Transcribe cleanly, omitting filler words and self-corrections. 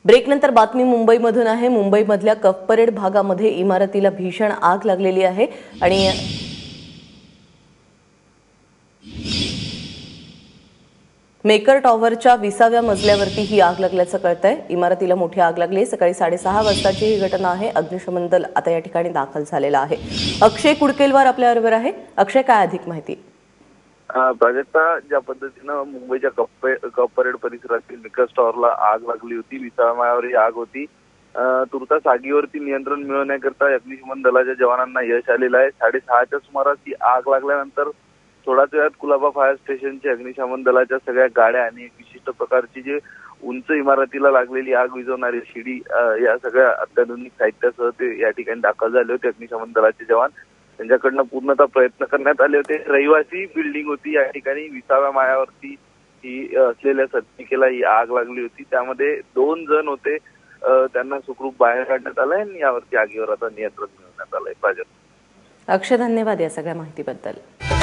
ब्रेकनंतर बातमी मुंबईमधून आहे। मुंबईमधल्या कफ परेड भागामध्ये इमारतीला भीषण आग लागलेली आहे आणि मेकर टॉवरच्या 20व्या मजल्यावरती ही आग लागल्याचं कळतंय। इमारतीला मोठी आग लागली। सकाळी 6:30 वाजताची ही घटना आहे। अग्निशमन दल आता या ठिकाणी दाखल झालेला आहे। अक्षय कुडकेलवार आपल्याबरोबर आहे। अक्षय, काय अधिक माहिती? प्राजक्ता, ज्या पद्धतीनं मुंबईच्या कप परेड परिसरातील मेकर टॉवरला आग लागली होती, 20व्या माळ्यावर ही आग होती। तुर्तास आगीवरती नियंत्रण मिळवण्याकरता अग्निशमन दलाच्या जवानांना यश आलेलं आहे। 6:30च्या सुमारास ही आग लागल्यानंतर थोड्याच वेळात कुलाबा फायर स्टेशनची अग्निशमन दलाच्या सगळ्या गाड्या आणि एक विशिष्ट प्रकारची जी उंच इमारतीला लागलेली आग विझवणारी शिडी या सगळ्या अत्याधुनिक साहित्यासह ते या ठिकाणी दाखल झाले होते अग्निशमन दलाचे जवान। त्यांच्याकडनं पूर्णतः प्रयत्न करण्यात आले होते। रहिवासी बिल्डिंग होती या ठिकाणी, 20व्या माळ्यावरती ही असलेल्या सदनिकेला ही आग लागली होती। त्यामध्ये 2 जण होते, त्यांना सुखरूप बाहेर काढण्यात आलंय आणि यावरती आगीवर आता नियंत्रण मिळवण्यात आलंय। प्राजक्ता, अक्षय, धन्यवाद या सगळ्या माहितीबद्दल।